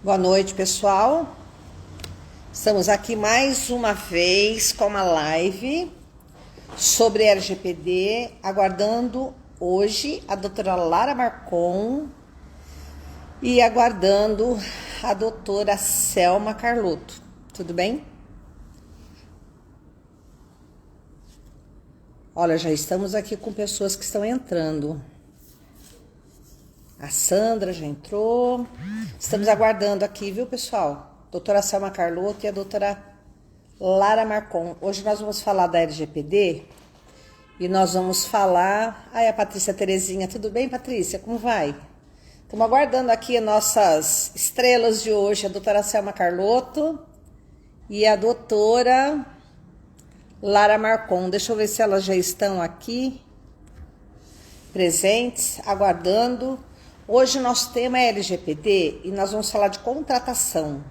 Boa noite, pessoal. Estamos aqui mais uma vez com uma live sobre LGPD, aguardando hoje a doutora Lara Marcon e aguardando a doutora Selma Carlotto. Tudo bem? Olha, já estamos aqui com pessoas que estão entrando. A Sandra já entrou. Estamos aguardando aqui, viu, pessoal? Doutora Selma Carlotto e a doutora Lara Marcon. Hoje nós vamos falar da LGPD e nós vamos falar... Ai, a Patrícia Terezinha. Tudo bem, Patrícia? Como vai? Estamos aguardando aqui as nossas estrelas de hoje, a doutora Selma Carlotto e a doutora Lara Marcon. Deixa eu ver se elas já estão aqui presentes, aguardando. Hoje nosso tema é LGPD e nós vamos falar de contratação.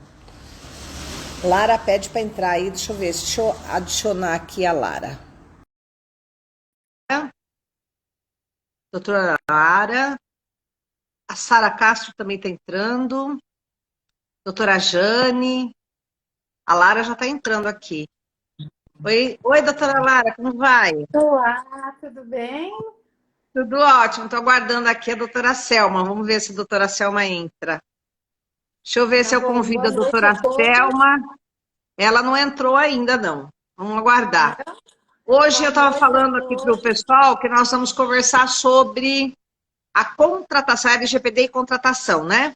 Lara pede para entrar aí, deixa eu adicionar aqui a Lara. Doutora Lara, a Sara Castro também está entrando, doutora Jane, a Lara já está entrando aqui. Oi, doutora Lara, como vai? Olá, tudo bem? Tudo ótimo, estou aguardando aqui a doutora Selma. Vamos ver se a doutora Selma entra. Deixa eu ver se eu Bom, convido boa a noite a doutora todos. Selma. Ela não entrou ainda, não. Vamos aguardar. Hoje eu Boa estava noite a falando aqui para o todos. pessoal que nós vamos conversar sobre a contratação, LGPD e contratação, né?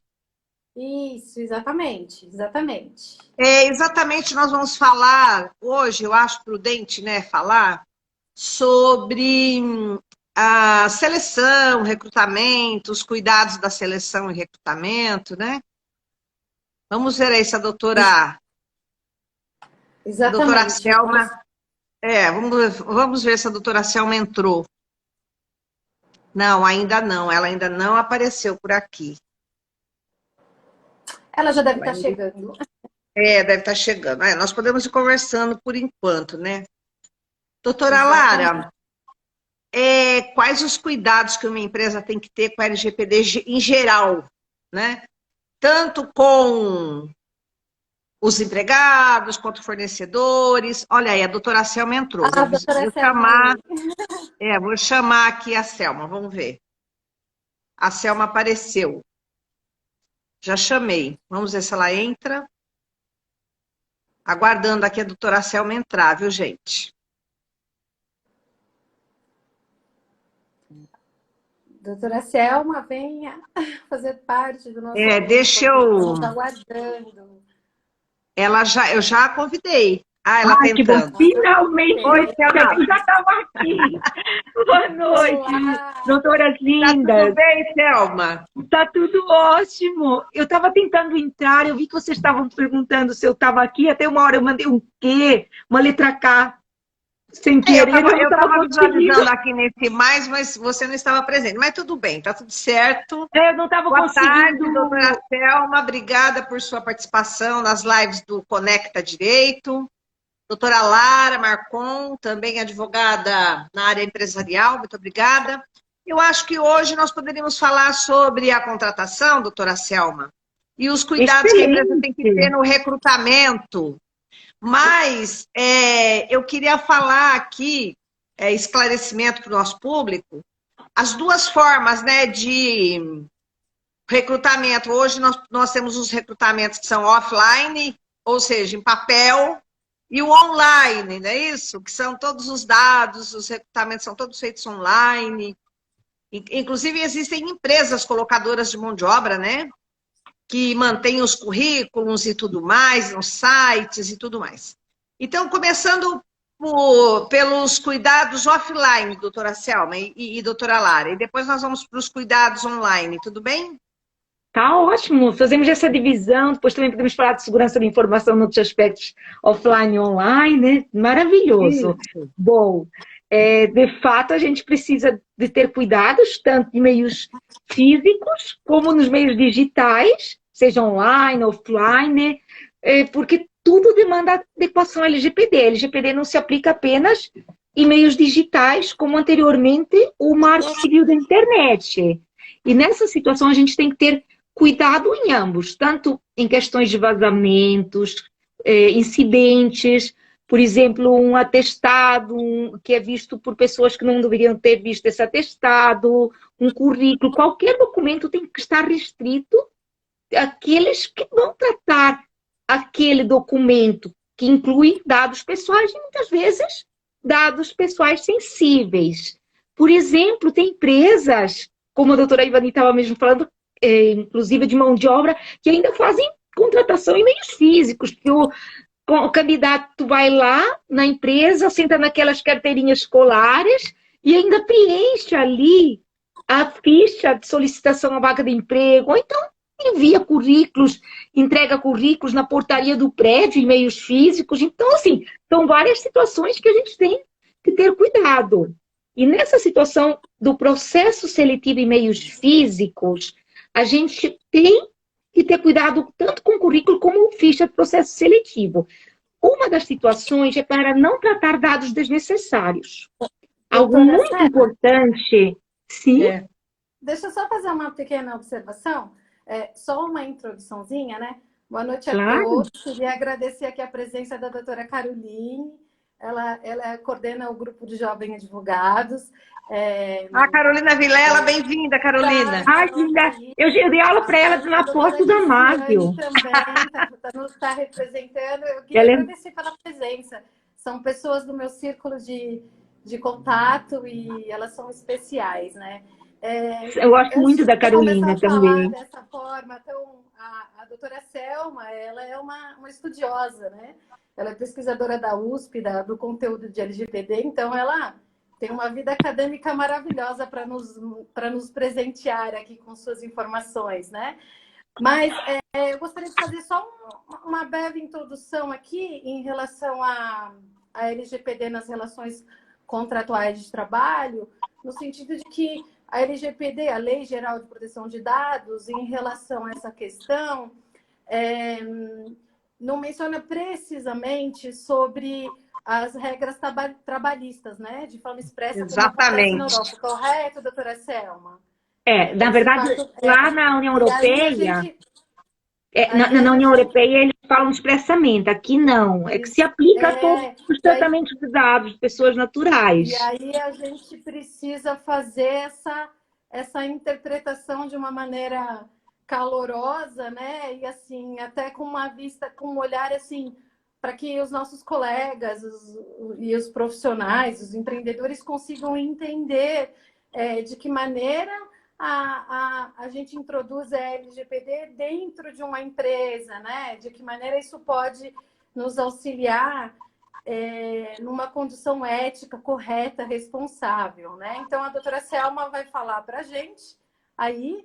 Isso, exatamente. Exatamente, nós vamos falar hoje, eu acho prudente, né, falar sobre a seleção, recrutamento, os cuidados da seleção e recrutamento, né? Vamos ver aí se a doutora Exatamente. Selma... vamos ver se a doutora Selma entrou. Não, ainda não. Ela ainda não apareceu por aqui. Ela já deve estar chegando. Deve estar chegando. Nós podemos ir conversando por enquanto, né? Doutora Exatamente. Lara, quais os cuidados que uma empresa tem que ter com a LGPD em geral, né? Tanto com os empregados, quanto fornecedores. Olha aí, a doutora Selma entrou. A doutora Selma aí. Vou chamar aqui a Selma, vamos ver. A Selma apareceu. Já chamei. Vamos ver se ela entra. Aguardando aqui a doutora Selma entrar, viu, gente? Doutora Selma, venha fazer parte do nosso Deixa grupo. eu... Estamos aguardando. Eu já a convidei. Ela está Que bom, entrando. finalmente Oi, Selma. eu já estava aqui. Boa noite, Olá. doutoras Tá lindas. tudo bem, Selma? Está tudo ótimo. Eu estava tentando entrar, eu vi que vocês estavam perguntando se eu estava aqui, até uma hora eu mandei um Q, uma letra K, sem querer, eu não estava conseguindo. Visualizando aqui nesse mais, mas você não estava presente. Mas tudo bem, tá tudo certo. Eu não estava Boa conseguindo. tarde, doutora Selma. Obrigada por sua participação nas lives do Conecta Direito. Doutora Lara Marcon, também advogada na área empresarial, muito obrigada. Eu acho que hoje nós poderíamos falar sobre a contratação, doutora Selma, e os cuidados que a empresa tem que ter no recrutamento. Mas eu queria falar aqui, esclarecimento para o nosso público, as duas formas, né, de recrutamento. Hoje nós temos os recrutamentos que são offline, ou seja, em papel, e o online, não é isso? Que são todos os dados, os recrutamentos são todos feitos online. Inclusive, existem empresas colocadoras de mão de obra, né? Que mantêm os currículos e tudo mais, nos sites e tudo mais. Então, começando pelos cuidados offline, doutora Selma e doutora Lara, e depois nós vamos para os cuidados online, tudo bem? Tá ótimo, fazemos essa divisão, depois também podemos falar de segurança da informação noutros aspectos offline e online, né? Maravilhoso. Isso. Bom, de fato a gente precisa de ter cuidados, tanto em meios físicos como nos meios digitais, seja online, offline, porque tudo demanda adequação à LGPD. A LGPD não se aplica apenas em meios digitais, como anteriormente o Marco Civil da Internet. E nessa situação a gente tem que ter cuidado em ambos, tanto em questões de vazamentos, incidentes, por exemplo, um atestado que é visto por pessoas que não deveriam ter visto esse atestado, um currículo, qualquer documento tem que estar restrito àqueles que vão tratar aquele documento que inclui dados pessoais e muitas vezes dados pessoais sensíveis. Por exemplo, tem empresas, como a doutora Ivani estava mesmo falando, inclusive de mão de obra, que ainda fazem contratação em meios físicos, que o candidato vai lá na empresa, senta naquelas carteirinhas escolares e ainda preenche ali a ficha de solicitação à vaga de emprego, ou então envia currículos, entrega currículos na portaria do prédio, em meios físicos. Então, assim, são várias situações que a gente tem que ter cuidado. E nessa situação do processo seletivo em meios físicos, a gente tem que ter cuidado tanto com o currículo como ficha de processo seletivo. Uma das situações é para não tratar dados desnecessários. Algo muito importante, sim. Deixa eu só fazer uma pequena observação, só uma introduçãozinha, né? Boa noite a todos. Queria agradecer aqui a presença da doutora Caroline. Ela coordena o grupo de jovens advogados. A Carolina Vilela, bem-vinda, Carolina. Ai, linda. Eu dei aula para ela na Porto da Mário. Também está representando. Eu queria agradecer pela presença. São pessoas do meu círculo de contato e elas são especiais, né? Eu gosto muito da Carolina também. Dessa forma, então, a doutora Selma, ela é uma estudiosa, né? Ela é pesquisadora da USP, do conteúdo de LGPD, então ela tem uma vida acadêmica maravilhosa para nos presentear aqui com suas informações, né? Mas eu gostaria de fazer só uma breve introdução aqui em relação a LGPD nas relações contratuais de trabalho, no sentido de que a LGPD, a Lei Geral de Proteção de Dados, em relação a essa questão, não menciona precisamente sobre as regras trabalhistas, né? De forma expressa. Exatamente. Como acontece na Europa. Correto, doutora Selma? Na verdade, lá na União Europeia, na União Europeia eles falam expressamente, aqui não. É que se aplica a todos os tratamentos de dados de pessoas naturais. E aí a gente precisa fazer essa interpretação de uma maneira calorosa, né? E assim, até com uma vista, com um olhar assim, para que os nossos colegas e os profissionais, os empreendedores consigam entender de que maneira a gente introduz a LGPD dentro de uma empresa, né? De que maneira isso pode nos auxiliar numa condução ética, correta, responsável, né? Então, a doutora Selma vai falar para a gente aí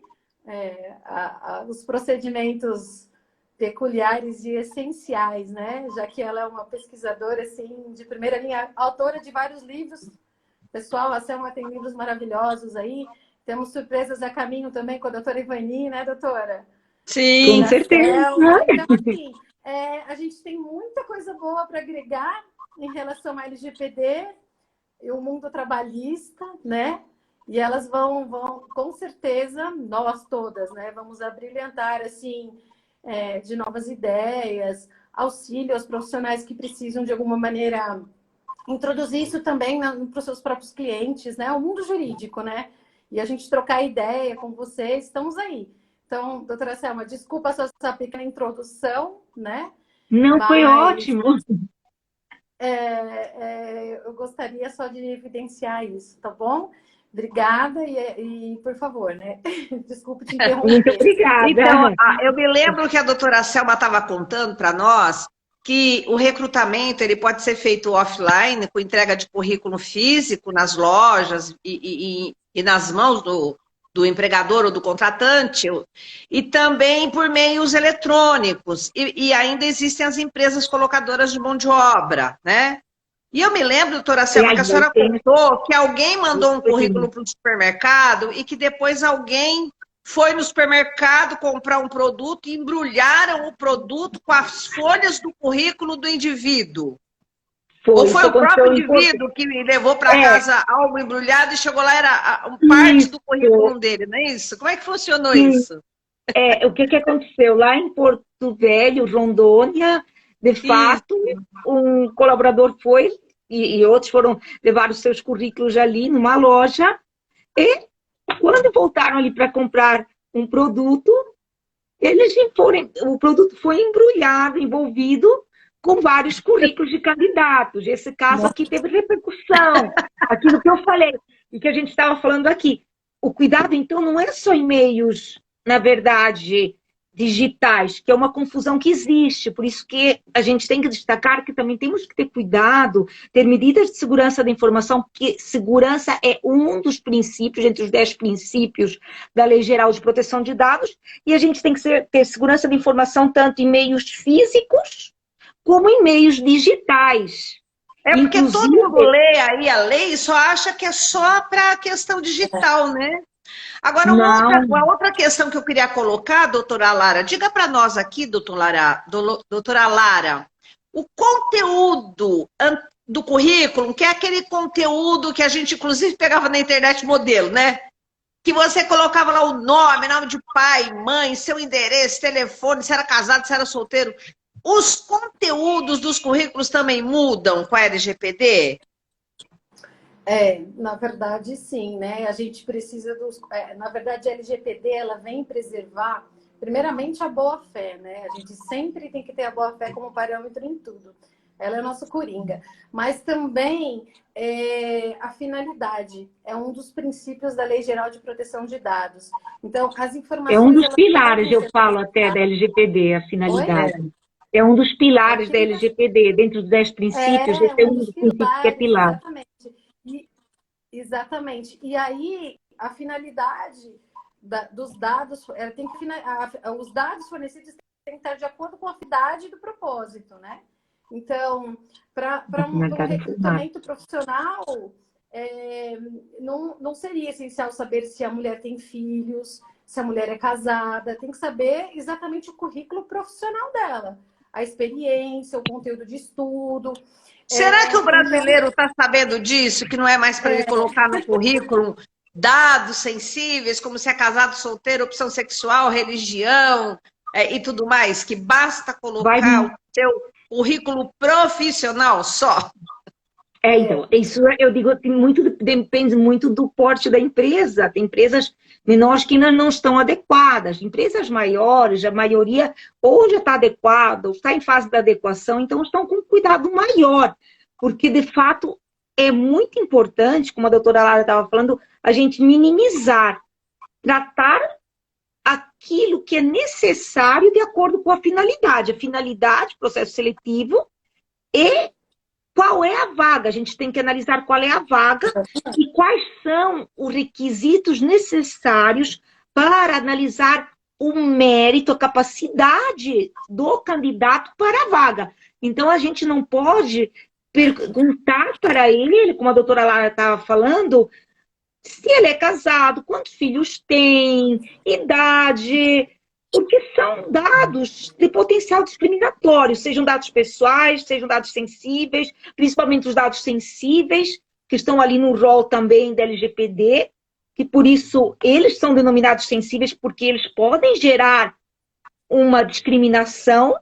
os procedimentos peculiares e essenciais, né? Já que ela é uma pesquisadora, assim, de primeira linha, autora de vários livros. Pessoal, a Selma tem livros maravilhosos aí. Temos surpresas a caminho também com a doutora Ivani, né, doutora? Sim, com certeza. Então, assim, a gente tem muita coisa boa para agregar em relação à LGPD e o mundo trabalhista, né? E elas vão, com certeza, nós todas, né? Vamos abrilhantar, assim, de novas ideias, auxílio aos profissionais que precisam, de alguma maneira, introduzir isso também para os seus próprios clientes, né? O mundo jurídico, né? E a gente trocar ideia com vocês, estamos aí. Então, doutora Selma, desculpa essa pequena introdução, né? Não, foi ótimo. Eu gostaria só de evidenciar isso, tá bom? Obrigada e por favor, né? Desculpe te interromper. Muito obrigada. Então, eu me lembro que a doutora Selma estava contando para nós que o recrutamento ele pode ser feito offline, com entrega de currículo físico nas lojas e nas mãos do empregador ou do contratante, e também por meios eletrônicos. E ainda existem as empresas colocadoras de mão de obra, né? E eu me lembro, doutora Selma, que a senhora contou que alguém mandou um currículo para o supermercado e que depois alguém foi no supermercado comprar um produto e embrulharam o produto com as folhas do currículo do indivíduo. Ou foi o próprio indivíduo que levou para casa algo embrulhado e chegou lá, era parte do currículo dele, não é isso? Como é que funcionou isso? O que aconteceu? Lá em Porto Velho, Rondônia, de fato, um colaborador foi, e outros foram levar os seus currículos ali numa loja, e quando voltaram ali para comprar um produto, o produto foi embrulhado, envolvido com vários currículos de candidatos. Esse caso aqui teve repercussão, aquilo que eu falei, e que a gente estava falando aqui. O cuidado, então, não é só e-mails, na verdade, digitais, que é uma confusão que existe. Por isso que a gente tem que destacar que também temos que ter cuidado, ter medidas de segurança da informação, porque segurança é um dos princípios, entre os 10 princípios da Lei Geral de Proteção de Dados, e a gente tem que ter segurança da informação tanto em meios físicos como em meios digitais. Porque todo mundo lê aí a lei e só acha que é só para a questão digital, né? Agora, uma outra questão que eu queria colocar, doutora Lara, diga para nós aqui, doutora Lara, o conteúdo do currículo, que é aquele conteúdo que a gente, inclusive, pegava na internet modelo, né? Que você colocava lá o nome de pai, mãe, seu endereço, telefone, se era casado, se era solteiro. Os conteúdos dos currículos também mudam com a LGPD? Na verdade, sim, né? A gente precisa na verdade, a LGPD, ela vem preservar, primeiramente, a boa-fé, né? A gente sempre tem que ter a boa-fé como parâmetro em tudo. Ela é nosso coringa. Mas também a finalidade é um dos princípios da Lei Geral de Proteção de Dados. Então, as informações... É um dos pilares, eu falo até, da LGPD, a finalidade. Oi? É um dos pilares da LGPD, dentro dos 10 princípios, esse é um dos princípios que é pilar. Exatamente. E aí, a finalidade dos dados, os dados fornecidos têm que estar de acordo com a finalidade do propósito, né? Então, para um recrutamento profissional, não seria essencial saber se a mulher tem filhos, se a mulher é casada, tem que saber exatamente o currículo profissional dela, a experiência, o conteúdo de estudo. Será que o brasileiro está sabendo disso, que não é mais para ele colocar no currículo dados sensíveis, como se é casado, solteiro, opção sexual, religião e tudo mais, que basta colocar o seu currículo profissional só? Então, isso eu digo, depende muito do porte da empresa. Tem empresas menores que ainda não estão adequadas. Empresas maiores, a maioria ou já está adequada, ou está em fase de adequação, então estão com cuidado maior. Porque, de fato, é muito importante, como a doutora Lara estava falando, a gente minimizar, tratar aquilo que é necessário de acordo com a finalidade, processo seletivo e qual é a vaga? A gente tem que analisar qual é a vaga e quais são os requisitos necessários para analisar o mérito, a capacidade do candidato para a vaga. Então, a gente não pode perguntar para ele, como a doutora Lara estava falando, se ele é casado, quantos filhos tem, idade... Porque são dados de potencial discriminatório, sejam dados pessoais, sejam dados sensíveis, principalmente os dados sensíveis, que estão ali no rol também da LGPD, que por isso eles são denominados sensíveis, porque eles podem gerar uma discriminação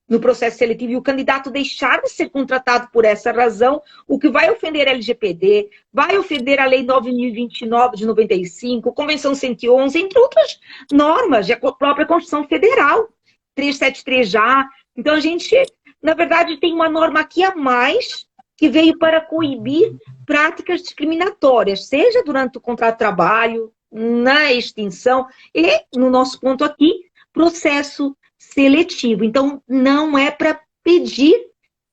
no processo seletivo e o candidato deixar de ser contratado por essa razão, o que vai ofender a LGPD, vai ofender a Lei 9.029 de 95, Convenção 111, entre outras normas, a própria Constituição Federal, 373A. Então, a gente, na verdade, tem uma norma aqui a mais que veio para coibir práticas discriminatórias, seja durante o contrato de trabalho, na extinção e, no nosso ponto aqui, processo seletivo. Então, não é para pedir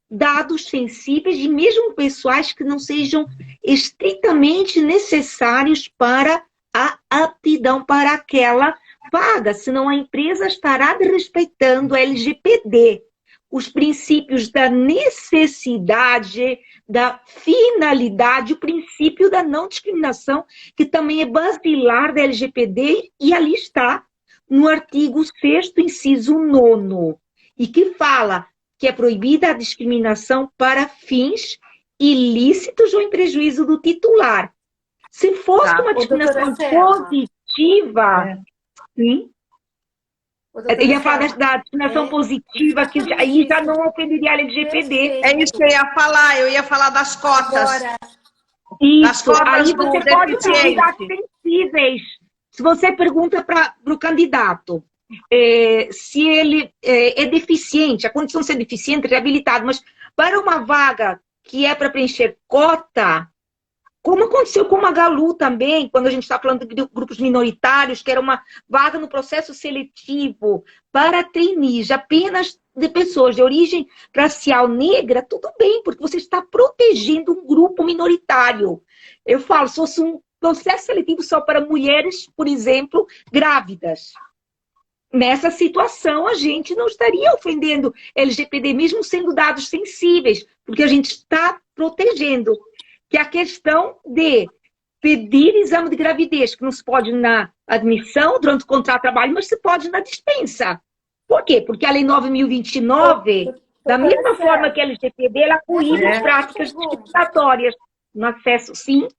dados sensíveis e mesmo pessoais que não sejam estritamente necessários para a aptidão para aquela vaga, senão a empresa estará desrespeitando a LGPD, os princípios da necessidade, da finalidade, o princípio da não discriminação, que também é basilar da LGPD, e ali está no artigo 6º, inciso 9º, e que fala que é proibida a discriminação para fins ilícitos ou em prejuízo do titular. Se fosse uma discriminação positiva, sim. Eu ia falar da discriminação positiva, que aí já não ofenderia a LGPD. É isso que eu ia falar das cotas. Agora, isso, aí você pode ter candidatos sensíveis. Se você pergunta para o candidato se ele é deficiente, a condição de ser deficiente, reabilitado, mas para uma vaga que é para preencher cota, como aconteceu com a Magalu também, quando a gente está falando de grupos minoritários, que era uma vaga no processo seletivo para trainees, apenas de pessoas de origem racial negra, tudo bem, porque você está protegendo um grupo minoritário. Eu falo, se fosse um processo seletivo só para mulheres, por exemplo, grávidas. Nessa situação, a gente não estaria ofendendo LGPD, mesmo sendo dados sensíveis, porque a gente está protegendo. Que é a questão de pedir exame de gravidez, que não se pode na admissão, durante o contrato de trabalho, mas se pode na dispensa. Por quê? Porque a Lei 9.029, da mesma forma que a LGPD, ela proíbe práticas discriminatórias no acesso, sim.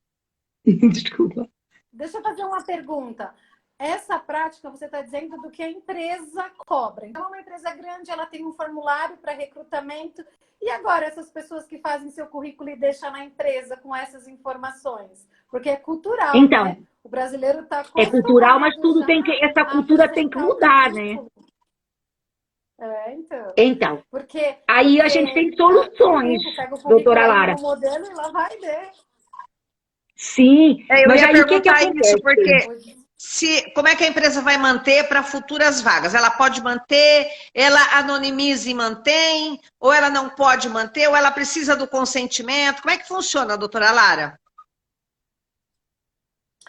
Desculpa. Deixa eu fazer uma pergunta. Essa prática, você está dizendo do que a empresa cobra. Então, uma empresa grande, ela tem um formulário para recrutamento. E agora, essas pessoas que fazem seu currículo e deixam na empresa com essas informações? Porque é cultural, então, né? O brasileiro está... É cultural, mas tudo tem que... Essa cultura tem que mudar, né? Então, porque aí a gente tem soluções, doutora Lara. O modelo e lá vai ver. Sim, mas aí o que acontece? Isso porque... como é que a empresa vai manter para futuras vagas? Ela pode manter, ela anonimiza e mantém, ou ela não pode manter, ou ela precisa do consentimento? Como é que funciona, doutora Lara?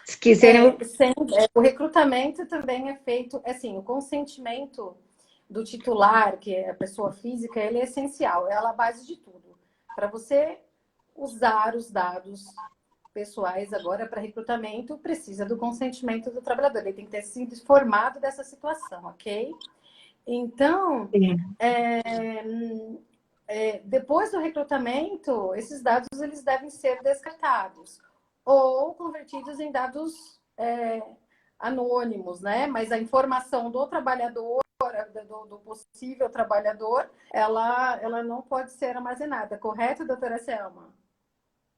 Se quiserem... o recrutamento também é feito, assim, o consentimento do titular, que é a pessoa física, ele é essencial, é a base de tudo. Para você usar os dados pessoais agora para recrutamento, precisa do consentimento do trabalhador. Ele tem que ter sido informado dessa situação, ok? Então, depois do recrutamento, esses dados eles devem ser descartados ou convertidos em dados anônimos, né? Mas a informação do trabalhador, do possível trabalhador, ela não pode ser armazenada. Correto, doutora Selma?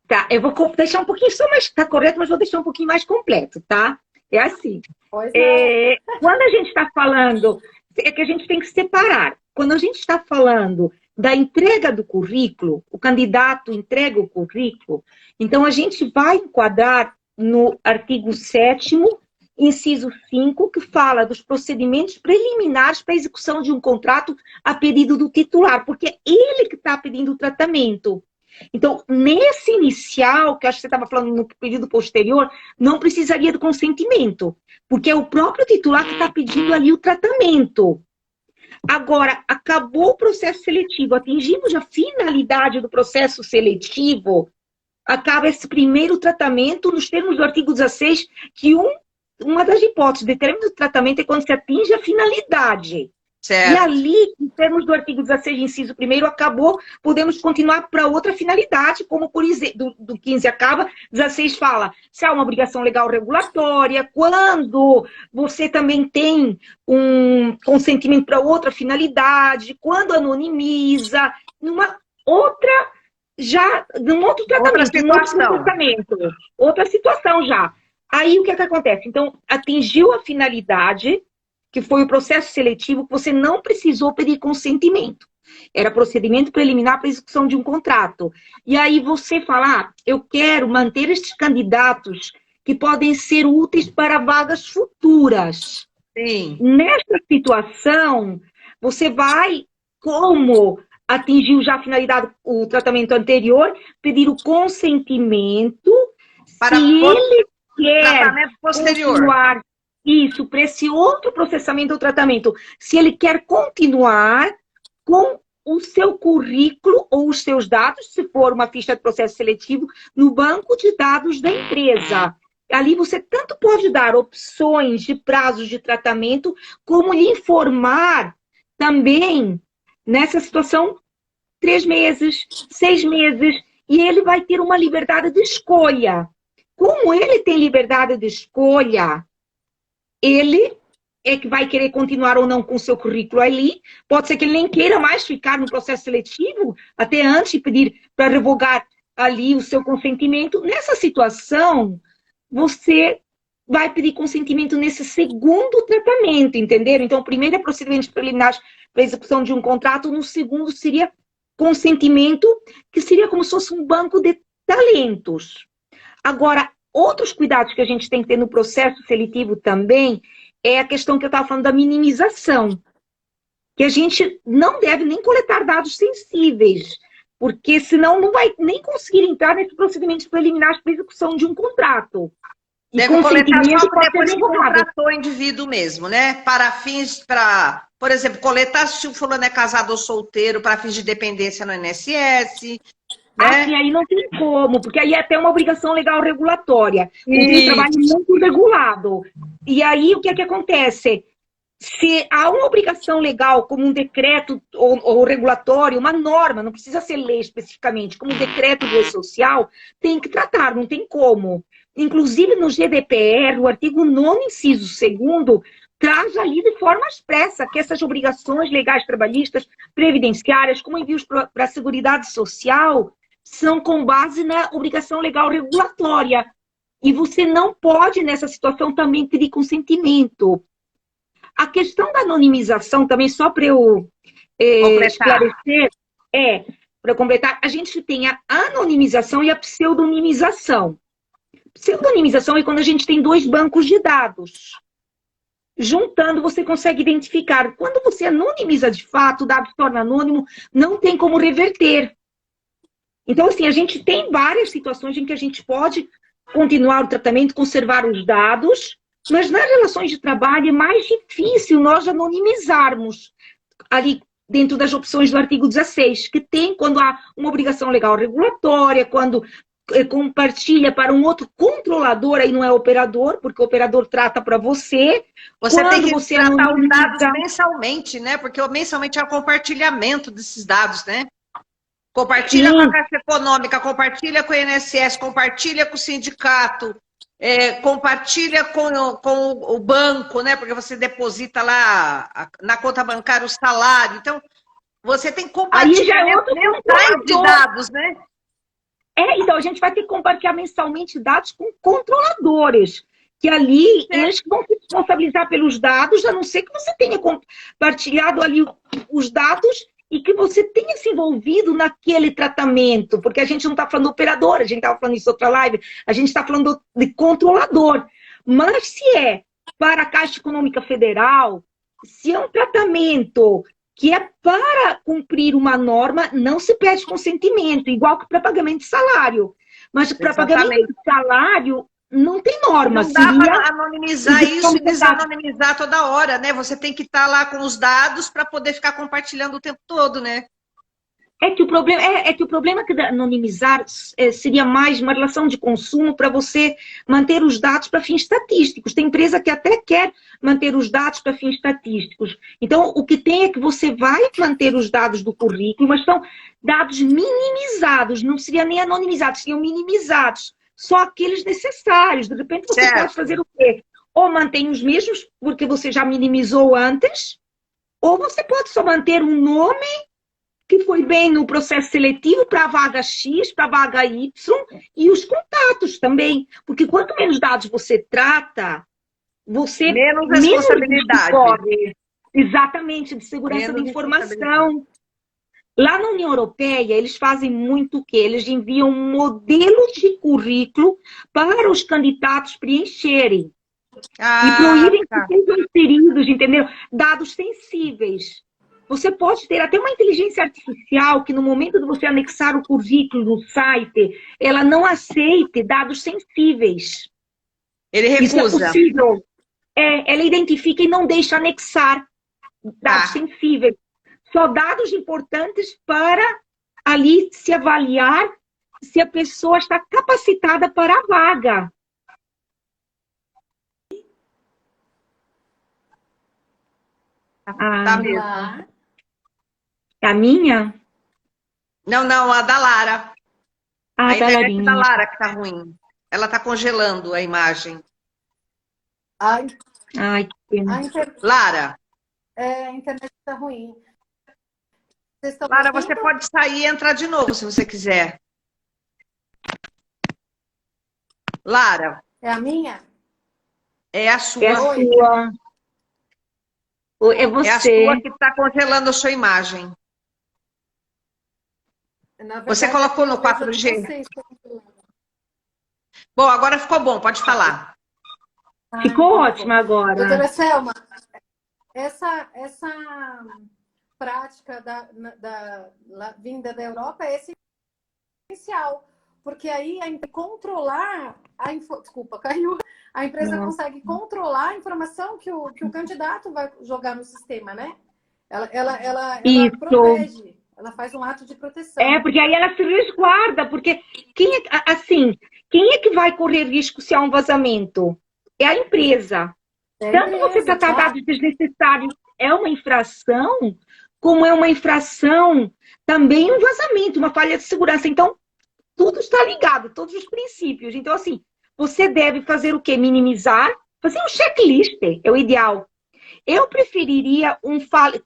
Tá, eu vou deixar um pouquinho só mais... Tá correto, mas vou deixar um pouquinho mais completo, tá? É assim. Quando a gente está falando... É que a gente tem que separar. Quando a gente está falando da entrega do currículo, o candidato entrega o currículo, então a gente vai enquadrar no artigo 7º, inciso 5, que fala dos procedimentos preliminares para a execução de um contrato a pedido do titular, porque é ele que está pedindo o tratamento. Então, nesse inicial, que acho que você estava falando no período posterior, não precisaria do consentimento, porque é o próprio titular que está pedindo ali o tratamento. Agora, acabou o processo seletivo, atingimos a finalidade do processo seletivo, acaba esse primeiro tratamento nos termos do artigo 16, que uma das hipóteses de término do tratamento é quando se atinge a finalidade. Certo. E ali, em termos do artigo 16, inciso 1º, acabou, podemos continuar para outra finalidade, como, por exemplo, do 15 acaba, 16 fala, se há uma obrigação legal regulatória, quando você também tem um consentimento para outra finalidade, quando anonimiza, num outro tratamento, outra situação já. Aí, o que acontece? Então, atingiu a finalidade, que foi o processo seletivo, que você não precisou pedir consentimento. Era procedimento preliminar para a execução de um contrato. E aí você fala, eu quero manter estes candidatos que podem ser úteis para vagas futuras. Sim. Nesta situação, você vai, como atingiu já a finalidade, o tratamento anterior, pedir o consentimento para ele quer tratamento posterior. Continuar isso, para esse outro processamento ou tratamento. Se ele quer continuar com o seu currículo ou os seus dados, se for uma ficha de processo seletivo, no banco de dados da empresa. Ali você tanto pode dar opções de prazos de tratamento, como lhe informar também, nessa situação, 3 meses, 6 meses, e ele vai ter uma liberdade de escolha. Como ele tem liberdade de escolha, ele é que vai querer continuar ou não com o seu currículo ali. Pode ser que ele nem queira mais ficar no processo seletivo, até antes de pedir para revogar ali o seu consentimento. Nessa situação, você vai pedir consentimento nesse segundo tratamento, entenderam? Então, o primeiro é procedimentos preliminares para execução de um contrato, no segundo seria consentimento, que seria como se fosse um banco de talentos. Agora, outros cuidados que a gente tem que ter no processo seletivo também é a questão que eu estava falando da minimização, que a gente não deve nem coletar dados sensíveis, porque senão não vai nem conseguir entrar nesses procedimentos preliminares para execução de um contrato. E deve coletar só pode depois ser que negado. contratou o indivíduo mesmo, né? Para fins, por exemplo, coletar se o fulano é casado ou solteiro, para fins de dependência no INSS, né? Assim, aí não tem como, porque aí é até uma obrigação legal regulatória. Um Isso. trabalho muito regulado. E aí, o que é que acontece? Se há uma obrigação legal, como um decreto ou regulatório, uma norma, não precisa ser lei especificamente, como um decreto de lei social, tem que tratar, não tem como. Inclusive, no GDPR, o artigo 9º, inciso 2º, traz ali de forma expressa que essas obrigações legais trabalhistas, previdenciárias, como envios para a Seguridade Social, são com base na obrigação legal regulatória. E você não pode, nessa situação, também pedir consentimento. A questão da anonimização, também, só para eu esclarecer, para completar, a gente tem a anonimização e a pseudonimização. Pseudonimização é quando a gente tem dois bancos de dados. Juntando, você consegue identificar. Quando você anonimiza de fato, o dado se torna anônimo, não tem como reverter. Então, assim, a gente tem várias situações em que a gente pode continuar o tratamento, conservar os dados, mas nas relações de trabalho é mais difícil nós anonimizarmos ali dentro das opções do artigo 16, que tem quando há uma obrigação legal regulatória, quando compartilha para um outro controlador, aí não é operador, porque o operador trata para você. Você tem que você tratar os dados mensalmente, né? Porque mensalmente é o compartilhamento desses dados, né? Compartilha com a Caixa Econômica, compartilha com o INSS, compartilha com o sindicato, compartilha com o banco, né? Porque você deposita lá na conta bancária o salário. Então, você tem compartilhamento mensais de dados, né? Então a gente vai ter que compartilhar mensalmente dados com controladores, que ali eles vão se responsabilizar pelos dados, a não ser que você tenha compartilhado ali os dados e que você tenha se envolvido naquele tratamento, porque a gente não está falando do operador, a gente estava falando isso em outra live, a gente está falando de controlador. Mas se é para a Caixa Econômica Federal, se é um tratamento que é para cumprir uma norma, não se pede consentimento, igual que para pagamento de salário. Mas para pagamento de salário, não tem norma. Não dá para anonimizar isso e desanonimizar toda hora, né? Você tem que estar lá com os dados para poder ficar compartilhando o tempo todo, né? É que o problema que anonimizar seria mais uma relação de consumo para você manter os dados para fins estatísticos. Tem empresa que até quer manter os dados para fins estatísticos. Então, o que tem é que você vai manter os dados do currículo, mas são dados minimizados, não seria nem anonimizados, seriam minimizados. Só aqueles necessários. De repente, você pode fazer o quê? Ou mantém os mesmos, porque você já minimizou antes, ou você pode só manter um nome que foi bem no processo seletivo para a vaga X, para a vaga Y, e os contatos também. Porque quanto menos dados você trata, você menos responsabilidade. Corre. Exatamente, de segurança de informação. Lá na União Europeia, eles fazem muito o quê? Eles enviam modelos de currículo para os candidatos preencherem. E proíbem que sejam inseridos, entendeu? Dados sensíveis. Você pode ter até uma inteligência artificial que no momento de você anexar o currículo no site, ela não aceite dados sensíveis. Ele recusa. Isso é possível. Ela identifica e não deixa anexar dados sensíveis. Só dados importantes para ali se avaliar se a pessoa está capacitada para a vaga. Tá mesmo. A minha? Não, a da Lara. A internet da Lara que tá ruim. Ela tá congelando a imagem. Ai, Ai, que pena. Lara, A internet está ruim. Vocês estão Lara, ouvindo? você pode sair e entrar de novo, se você quiser. Lara, É a minha? é a sua. É a sua. É É a você. sua que está congelando a sua imagem. Na verdade, Você colocou no eu vejo 4G? vocês. Bom, agora ficou bom, pode falar. Ficou Então tá ótima bom. agora. Doutora Selma, essa prática da vinda da Europa é essencial, porque aí controlar desculpa, caiu. A empresa consegue controlar a informação que o candidato vai jogar no sistema, né? Ela Isso. protege, ela faz um ato de proteção. É, porque aí ela se resguarda, porque quem é que vai correr risco se há um vazamento? É a empresa. Tanto você tratar dados desnecessários é uma infração, como é uma infração também um vazamento, uma falha de segurança. Então, tudo está ligado, todos os princípios. Então, assim, você deve fazer o quê? Minimizar, fazer um checklist, é o ideal. Eu preferiria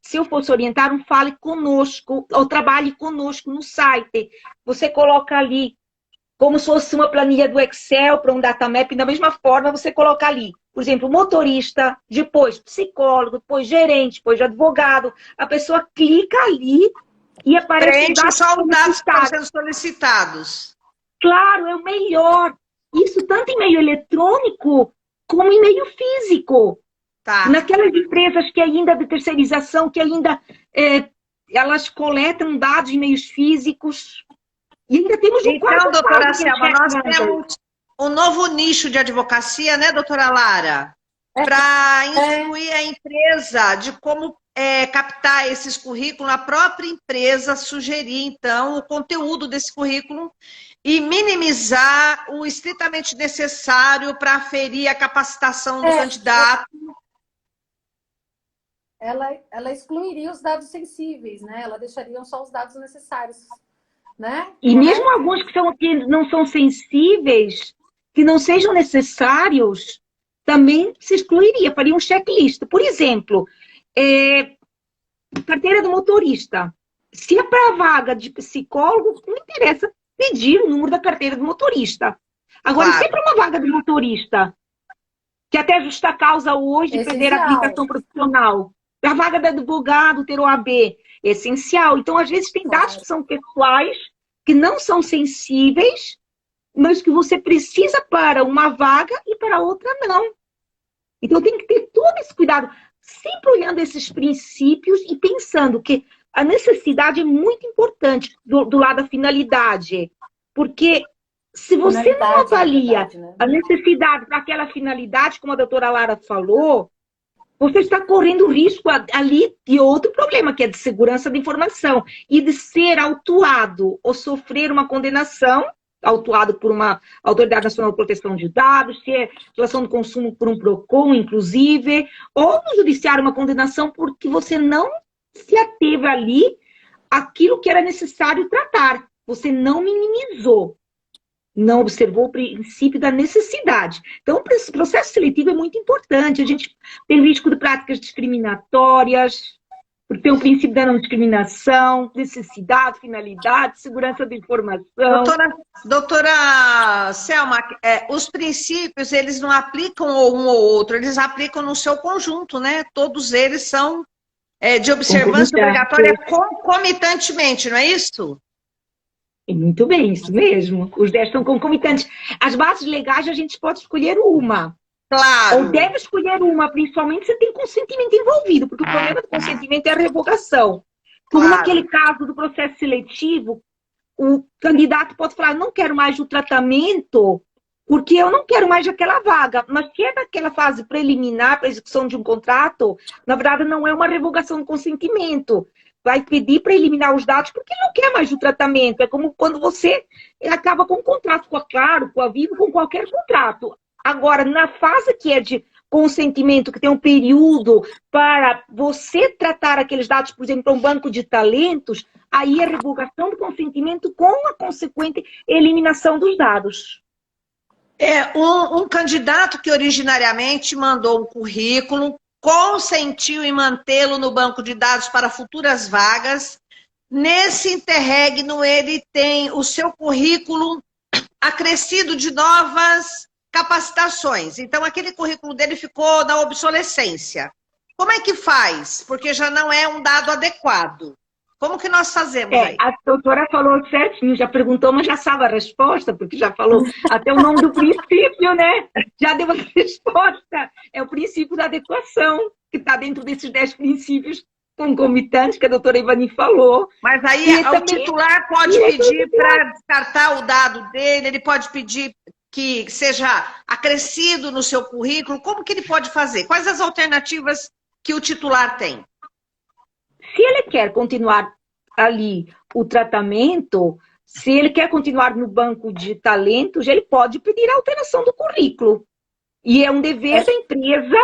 se eu fosse orientar, um fale conosco, ou trabalhe conosco no site. Você coloca ali, como se fosse uma planilha do Excel para um datamap, da mesma forma você coloca ali, por exemplo, motorista, depois psicólogo, depois gerente, depois advogado. A pessoa clica ali e aparece Preenche só os dados que estão sendo solicitados. Claro, é o melhor. Isso tanto em meio eletrônico como em meio físico. Tá. Naquelas empresas que ainda de terceirização, que ainda elas coletam dados em meios físicos. E ainda temos um quarto. Então, doutora Selma, nós temos um novo nicho de advocacia, né, doutora Lara? Para instruir a empresa de como captar esses currículos, a própria empresa sugerir, então, o conteúdo desse currículo e minimizar o estritamente necessário para aferir a capacitação do candidato. Ela excluiria os dados sensíveis, né? Ela deixaria só os dados necessários, né? E mesmo alguns que não são sensíveis, que não sejam necessários, também se excluiria, faria um checklist. Por exemplo, carteira do motorista. Se é para a vaga de psicólogo, não interessa pedir o número da carteira do motorista. Agora, se é para uma vaga de motorista, que até é justa causa hoje perder a habilitação profissional, para a vaga de advogado, ter OAB, é essencial. Então, às vezes, tem dados que são pessoais, que não são sensíveis, mas que você precisa para uma vaga e para outra não. Então, tem que ter todo esse cuidado, sempre olhando esses princípios e pensando que a necessidade é muito importante do lado da finalidade. Porque se você não avalia a necessidade para aquela finalidade, como a doutora Lara falou, você está correndo risco ali de outro problema, que é de segurança da informação, e de ser autuado ou sofrer uma condenação, autuado por uma Autoridade Nacional de Proteção de Dados, se é relação de consumo por um PROCON, inclusive, ou no judiciário uma condenação porque você não se ateve ali aquilo que era necessário tratar. Você não minimizou. Não observou o princípio da necessidade. Então, o processo seletivo é muito importante. A gente tem risco de práticas discriminatórias, porque tem o princípio da não discriminação, necessidade, finalidade, segurança da informação. Doutora Selma, os princípios, eles não aplicam um ou outro, eles aplicam no seu conjunto, né? Todos eles são de observância obrigatória concomitantemente, não é isso? Muito bem, isso mesmo. Os 10 são concomitantes. As bases legais a gente pode escolher uma. Claro. Ou deve escolher uma, principalmente se tem consentimento envolvido, porque o problema do consentimento é a revogação. Como naquele caso do processo seletivo, o candidato pode falar, não quero mais o tratamento, porque eu não quero mais aquela vaga. Mas se é daquela fase preliminar para a execução de um contrato, na verdade não é uma revogação do consentimento. Vai pedir para eliminar os dados porque não quer mais o tratamento. É como quando você acaba com um contrato com a Claro, com a Vivo, com qualquer contrato. Agora, na fase que é de consentimento, que tem um período para você tratar aqueles dados, por exemplo, para um banco de talentos, aí é revogação do consentimento com a consequente eliminação dos dados. Um candidato que originariamente mandou um currículo, consentiu em mantê-lo no banco de dados para futuras vagas. Nesse interregno, ele tem o seu currículo acrescido de novas capacitações. Então, aquele currículo dele ficou na obsolescência. Como é que faz? Porque já não é um dado adequado. Como que nós fazemos aí? A doutora falou certinho, já perguntou, mas já sabe a resposta, porque já falou até o nome do princípio, né? Já deu a resposta. É o princípio da adequação, que está dentro desses 10 princípios concomitantes que a doutora Ivani falou. Mas aí o titular pode pedir para descartar o dado dele, ele pode pedir que seja acrescido no seu currículo. Como que ele pode fazer? Quais as alternativas que o titular tem? Se ele quer continuar ali o tratamento, se ele quer continuar no banco de talentos, ele pode pedir a alteração do currículo. E é um dever da empresa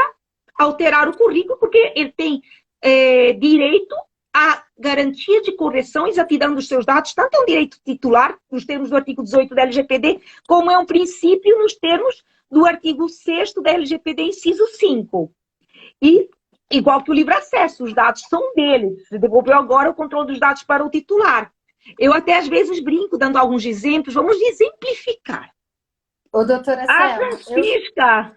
alterar o currículo, porque ele tem direito à garantia de correção e exatidão dos seus dados, tanto é um direito titular, nos termos do artigo 18 da LGPD, como é um princípio nos termos do artigo 6º da LGPD, inciso 5. E igual que o livre acesso, os dados são dele. Se devolveu agora o controle dos dados para o titular. Eu até às vezes brinco, dando alguns exemplos. Vamos exemplificar. Ô, doutora Selma, Francisca,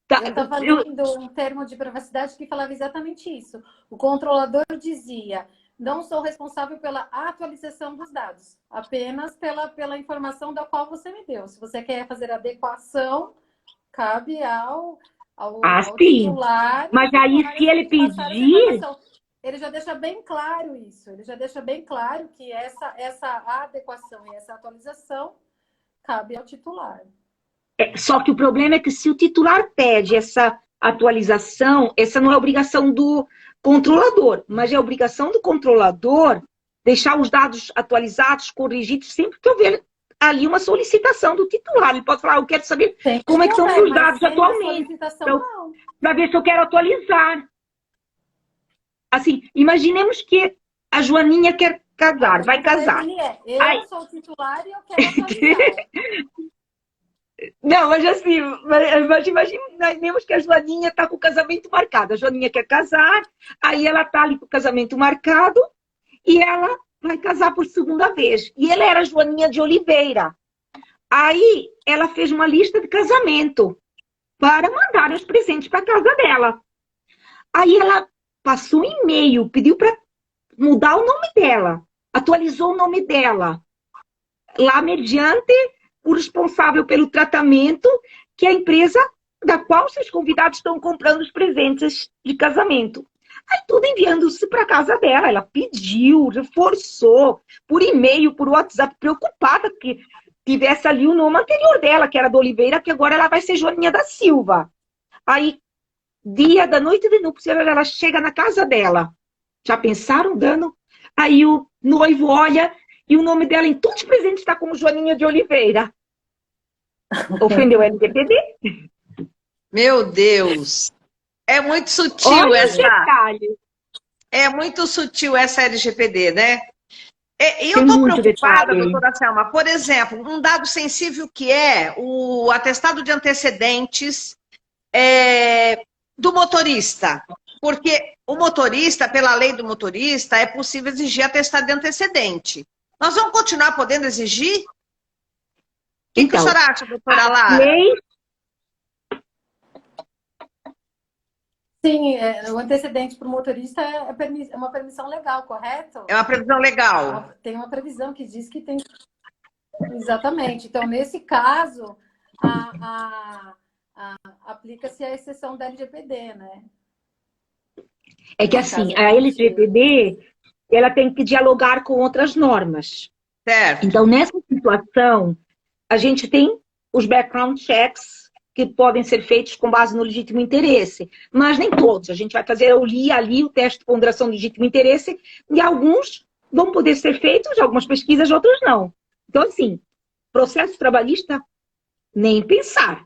eu estava lendo um termo de privacidade que falava exatamente isso. O controlador dizia, não sou responsável pela atualização dos dados, apenas pela informação da qual você me deu. Se você quer fazer adequação, cabe ao titular, mas aí se ele pedir... Ele já deixa bem claro isso. Ele já deixa bem claro que essa adequação e essa atualização cabe ao titular. Só que o problema é que se o titular pede essa atualização, essa não é obrigação do controlador, mas é obrigação do controlador deixar os dados atualizados, corrigidos, sempre que houver ali uma solicitação do titular. Ele pode falar, eu quero saber como é que são os dados atualmente. Para ver se eu quero atualizar. Assim, imaginemos que a Joaninha quer casar, vai casar. Eu sou o titular e eu quero atualizar. Não, mas assim, imaginemos que a Joaninha está com o casamento marcado. A Joaninha quer casar, aí ela está ali com o casamento marcado e ela vai casar por segunda vez. E ela era Joaninha de Oliveira. Aí ela fez uma lista de casamento para mandar os presentes para a casa dela. Aí ela passou um e-mail, pediu para mudar o nome dela, atualizou o nome dela. Lá mediante o responsável pelo tratamento, que é a empresa da qual seus convidados estão comprando os presentes de casamento. Aí tudo enviando-se para a casa dela. Ela pediu, reforçou, por e-mail, por WhatsApp, preocupada que tivesse ali o nome anterior dela, que era do Oliveira, que agora ela vai ser Joaninha da Silva. Aí, dia da noite de núpcias, ela chega na casa dela. Já pensaram dando? Aí o noivo olha e o nome dela em todos os presentes está como Joaninha de Oliveira. Ofendeu a LGPD? Meu Deus! É muito sutil É muito sutil essa LGPD, né? E eu estou preocupada, doutora Selma, por exemplo, um dado sensível que é o atestado de antecedentes do motorista. Porque o motorista, pela lei do motorista, é possível exigir atestado de antecedente. Nós vamos continuar podendo exigir? O que a senhora acha, doutora Lara? Sim, o antecedente para o motorista é uma permissão legal, correto? É uma previsão legal. Tem uma previsão que diz que tem... Exatamente. Então, nesse caso, aplica-se a exceção da LGPD, né? É que assim, a LGPD, ela tem que dialogar com outras normas. Certo. Então, nessa situação, a gente tem os background checks que podem ser feitos com base no legítimo interesse, mas nem todos. A gente vai fazer ali o teste de ponderação de legítimo interesse e alguns vão poder ser feitos, algumas pesquisas, outros não. Então, assim, processo trabalhista, nem pensar,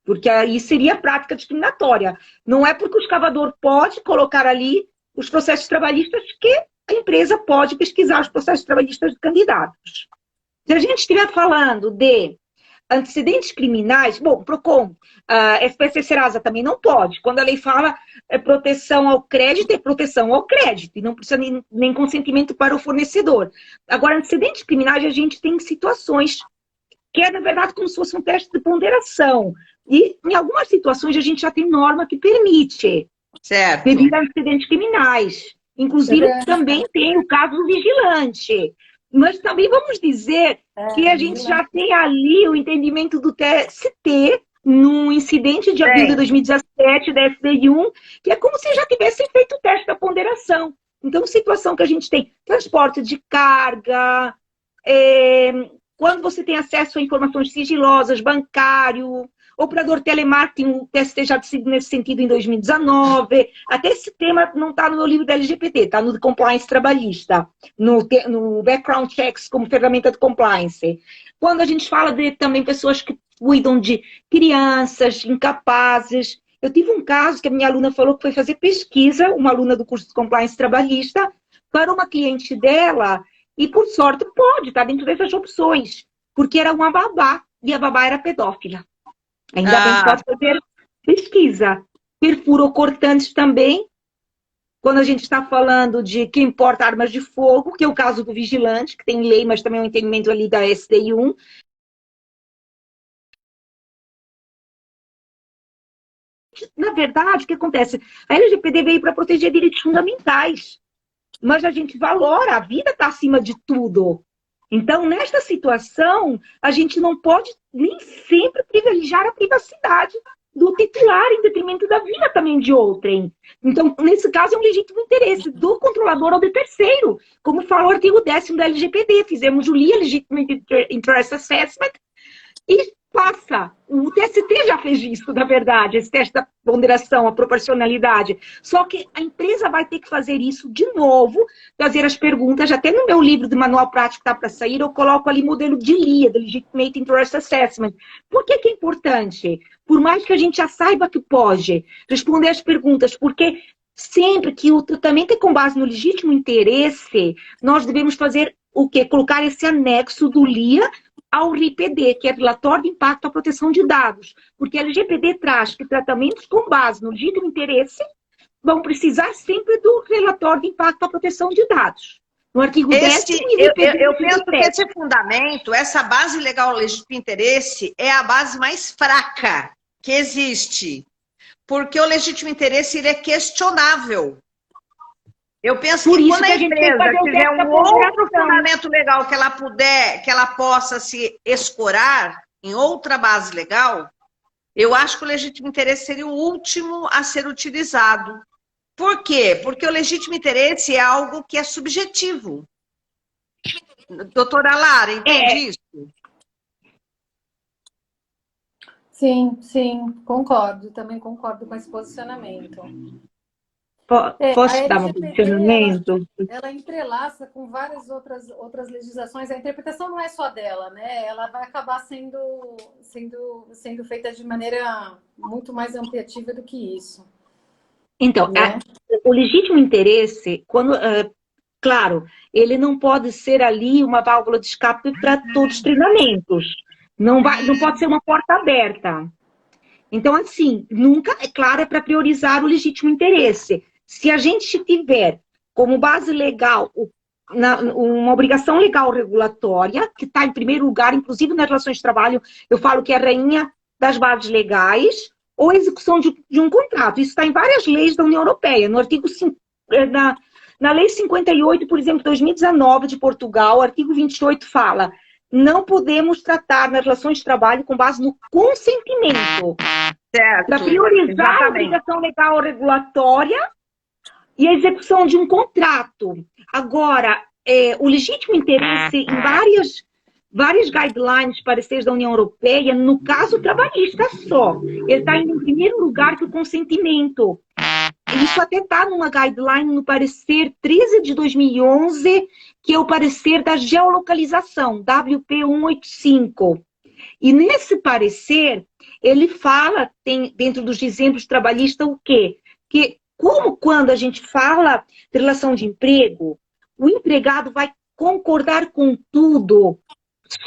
porque aí seria prática discriminatória. Não é porque o escavador pode colocar ali os processos trabalhistas que a empresa pode pesquisar os processos trabalhistas de candidatos. Se a gente estiver falando de antecedentes criminais, bom, PROCON, SPC Serasa também não pode. Quando a lei fala proteção ao crédito, é proteção ao crédito, e não precisa nem consentimento para o fornecedor. Agora, antecedentes criminais, a gente tem situações que é, na verdade, como se fosse um teste de ponderação. E, em algumas situações, a gente já tem norma que permite, Certo. devido a antecedentes criminais. Inclusive, também tem o caso do vigilante. Mas também vamos dizer que a gente já tem ali o entendimento do TST no incidente de abril de 2017 da SDI1, que é como se já tivessem feito o teste da ponderação. Então, situação que a gente tem transporte de carga, quando você tem acesso a informações sigilosas, bancário, operador telemarketing, o TST já decidiu nesse sentido em 2019. Até esse tema não está no meu livro da LGPD, está no de compliance trabalhista, no background checks como ferramenta de compliance. Quando a gente fala de também pessoas que cuidam de crianças incapazes. Eu tive um caso que a minha aluna falou que foi fazer pesquisa, uma aluna do curso de compliance trabalhista, para uma cliente dela, e por sorte pode estar dentro dessas opções, porque era uma babá, e a babá era pedófila. Ainda bem que pode fazer pesquisa. Perfurocortantes também, quando a gente está falando de quem porta armas de fogo, que é o caso do vigilante, que tem lei, mas também é um entendimento ali da SDI1. Na verdade, o que acontece? A LGPD veio para proteger direitos fundamentais, mas a gente valora, a vida está acima de tudo. Então, nesta situação, a gente não pode nem sempre privilegiar a privacidade do titular em detrimento da vida também de outrem. Então, nesse caso, é um legítimo interesse do controlador ou do terceiro. Como fala o artigo 10º da LGPD, fizemos o LIA, Legitimate Interest Assessment, e passa. O TST já fez isso, na verdade, esse teste da ponderação, a proporcionalidade. Só que a empresa vai ter que fazer isso de novo, fazer as perguntas. Até no meu livro de manual prático que está para sair, eu coloco ali modelo de LIA, de Legitimate Interest Assessment. Por que é importante? Por mais que a gente já saiba que pode responder as perguntas, porque sempre que o tratamento é com base no legítimo interesse, nós devemos fazer o quê? Colocar esse anexo do LIA ao RIPD, que é Relatório de Impacto à Proteção de Dados. Porque a LGPD traz que tratamentos com base no legítimo interesse vão precisar sempre do Relatório de Impacto à Proteção de Dados. No artigo 10º, eu penso que esse fundamento, essa base legal legítimo interesse, é a base mais fraca que existe. Porque o legítimo interesse ele é questionável. Eu penso que quando a empresa tiver um outro fundamento legal que ela puder, que ela possa se escorar em outra base legal, eu acho que o legítimo interesse seria o último a ser utilizado. Por quê? Porque o legítimo interesse é algo que é subjetivo. Doutora Lara, entende isso? Sim, sim, concordo. Também concordo com esse posicionamento. Posso dar um posicionamento? Ela entrelaça com várias outras legislações. A interpretação não é só dela, né? Ela vai acabar sendo feita de maneira muito mais ampliativa do que isso. Então, né? O legítimo interesse, claro, ele não pode ser ali uma válvula de escape para todos os treinamentos. Não pode ser uma porta aberta. Então, assim, nunca, é claro, é para priorizar o legítimo interesse. Se a gente tiver como base legal uma obrigação legal regulatória, que está em primeiro lugar, inclusive nas relações de trabalho, eu falo que é a rainha das bases legais, ou a execução de um contrato. Isso está em várias leis da União Europeia. No artigo na Lei 58, por exemplo, 2019 de Portugal, o artigo 28 fala: não podemos tratar nas relações de trabalho com base no consentimento. Certo. Para priorizar a obrigação legal regulatória e a execução de um contrato. Agora, o legítimo interesse em várias guidelines, pareceres da União Europeia, no caso trabalhista só, ele está indo em primeiro lugar que o consentimento. Isso até está numa guideline no parecer 13 de 2011, que é o parecer da geolocalização, WP 185. E nesse parecer, ele fala, tem dentro dos exemplos trabalhistas, o quê? Que como quando a gente fala de relação de emprego, o empregado vai concordar com tudo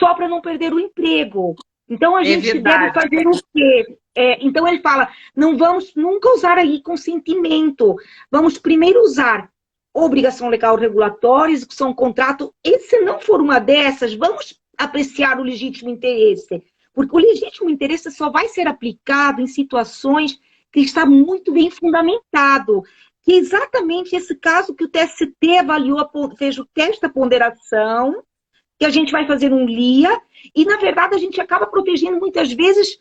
só para não perder o emprego. Então, a É gente deve verdade. fazer o quê? Então, ele fala, não vamos nunca usar aí consentimento. Vamos primeiro usar obrigação legal regulatória, execução do contrato. E se não for uma dessas, vamos apreciar o legítimo interesse. Porque o legítimo interesse só vai ser aplicado em situações que está muito bem fundamentado. Que é exatamente esse caso que o TST avaliou, fez o teste da ponderação, que a gente vai fazer um LIA, e, na verdade, a gente acaba protegendo, muitas vezes,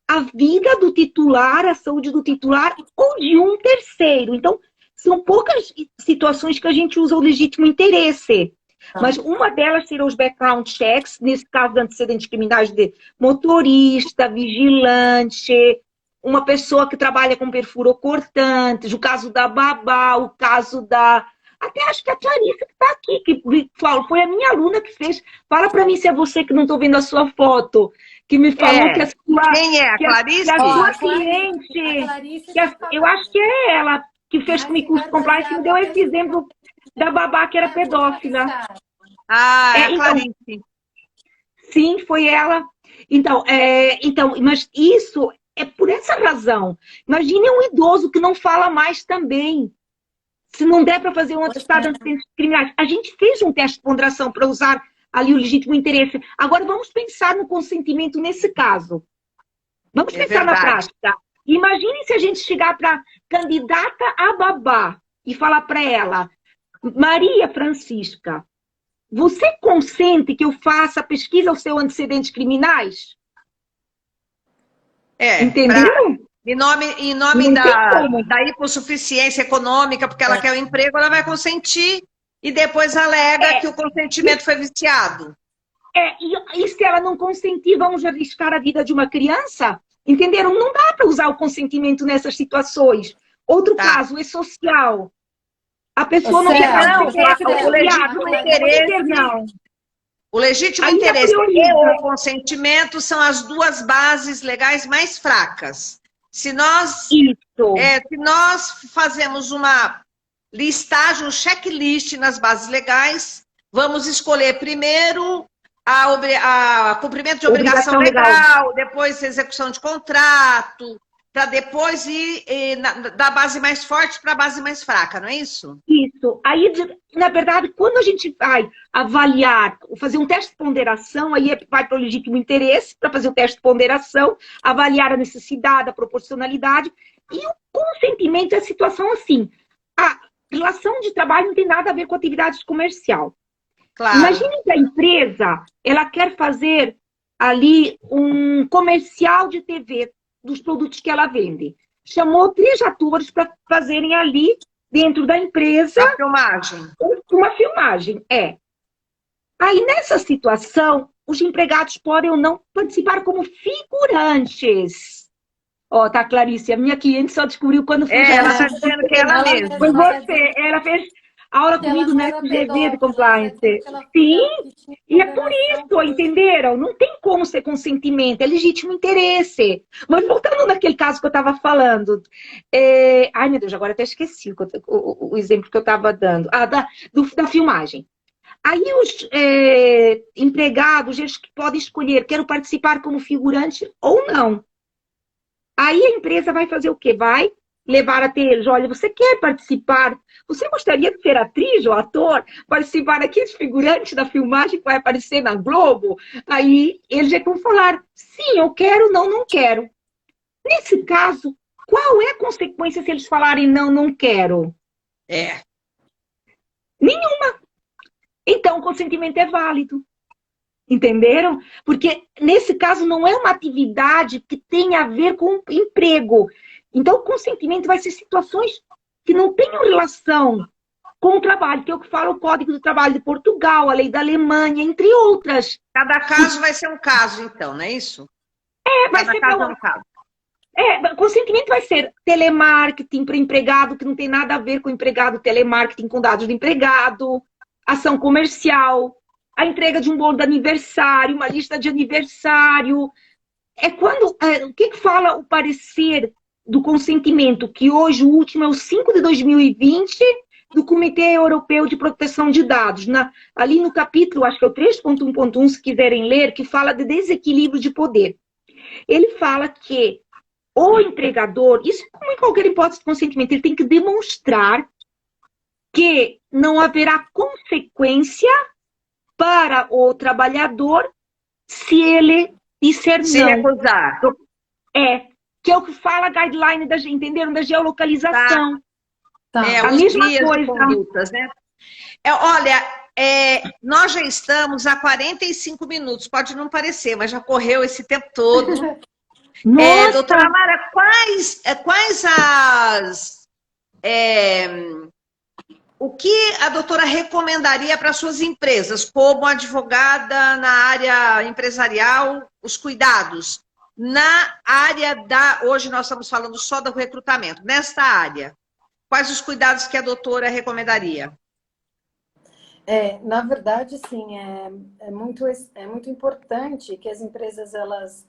a vida do titular, a saúde do titular, ou de um terceiro. Então, são poucas situações que a gente usa o legítimo interesse. Mas uma delas serão os background checks, nesse caso de antecedentes criminais de motorista, vigilante, uma pessoa que trabalha com perfuro-cortantes, o caso da babá, o caso da... Até acho que a Clarissa que está aqui, que foi a minha aluna que fez. Fala para mim se é você que não estou vendo a sua foto, que me falou que a sua... Quem é? A Clarice? Que a sua Clarice, cliente, tá eu acho que é ela, que fez comigo curso compliance, me deu esse exemplo da babá que era pedófila. Ah, é a então, Clarice. Sim, foi ela. Então, mas isso é por essa razão. Imagine um idoso que não fala mais também. Se não der para fazer um atestado de antecedentes criminais. A gente fez um teste de ponderação para usar ali o legítimo interesse. Agora vamos pensar no consentimento nesse caso. Vamos pensar na prática. Imagine se a gente chegar para candidata a babá e falar para ela, Maria Francisca, você consente que eu faça a pesquisa aos seus antecedentes criminais? Entenderam? Em nome da hipossuficiência econômica, porque ela quer o emprego, ela vai consentir e depois alega que o consentimento foi viciado. E se ela não consentir, vamos arriscar a vida de uma criança? Entenderam? Não dá para usar o consentimento nessas situações. Outro caso é social. A pessoa não quer o legítimo interesse. Não. O legítimo interesse e o consentimento são as duas bases legais mais fracas. Se nós fazemos uma listagem, um checklist nas bases legais, vamos escolher primeiro a cumprimento de obrigação legal, depois execução de contrato, para depois ir da base mais forte para a base mais fraca, não é isso? Isso. Aí, na verdade, quando a gente vai avaliar, fazer um teste de ponderação, aí vai para o legítimo interesse, para fazer o teste de ponderação, avaliar a necessidade, a proporcionalidade, e o consentimento é a situação assim. A relação de trabalho não tem nada a ver com atividades comercial. Claro. Imagine que a empresa, ela quer fazer ali um comercial de TV dos produtos que ela vende. Chamou 3 atores para fazerem ali, dentro da empresa... Uma filmagem. Uma filmagem, Aí, nessa situação, os empregados podem ou não participar como figurantes. Ó, tá, Clarice, a minha cliente só descobriu quando foi... ela está dizendo que ela mesma. Foi você, ela fez... aula comigo na FGV de compliance. Sim, e é por isso, entenderam? Não tem como ser consentimento, é legítimo interesse. Mas voltando naquele caso que eu estava falando. Ai, meu Deus, agora até esqueci o exemplo que eu estava dando. Da filmagem. Aí os empregados, eles podem escolher, quero participar como figurante ou não. Aí a empresa vai fazer o quê? Vai levar até eles, olha, você quer participar? Você gostaria de ser atriz ou ator? Participar aqui de figurante da filmagem que vai aparecer na Globo? Aí eles já vão falar, sim, eu quero, não quero. Nesse caso, qual é a consequência se eles falarem não quero? Nenhuma. Então, o consentimento é válido. Entenderam? Porque, nesse caso, não é uma atividade que tem a ver com emprego. Então, o consentimento vai ser situações que não tenham relação com o trabalho, que é o que fala o Código do Trabalho de Portugal, a lei da Alemanha, entre outras. Cada caso vai ser um caso, então, não é isso? Vai ser caso é um caso. Consentimento vai ser telemarketing para empregado, que não tem nada a ver com empregado, telemarketing com dados do empregado, ação comercial, a entrega de um bolo de aniversário, uma lista de aniversário. O que fala o parecer do consentimento, que hoje o último é o 5 de 2020, do Comitê Europeu de Proteção de Dados. Ali no capítulo, acho que é o 3.1.1, se quiserem ler, que fala de desequilíbrio de poder. Ele fala que o empregador, isso como em qualquer hipótese de consentimento, ele tem que demonstrar que não haverá consequência para o trabalhador se ele disser Se não. recusar. Que é o que fala a guideline, entenderam? Da geolocalização. Tá. A Os mesma guias de coisa. condutas, né? Olha, nós já estamos há 45 minutos, pode não parecer, mas já correu esse tempo todo. Nossa! Doutora Lara, quais o que a doutora recomendaria para suas empresas, como advogada na área empresarial, os cuidados? Na área hoje nós estamos falando só do recrutamento, nesta área, quais os cuidados que a doutora recomendaria? Na verdade, sim, é muito importante que as empresas, elas...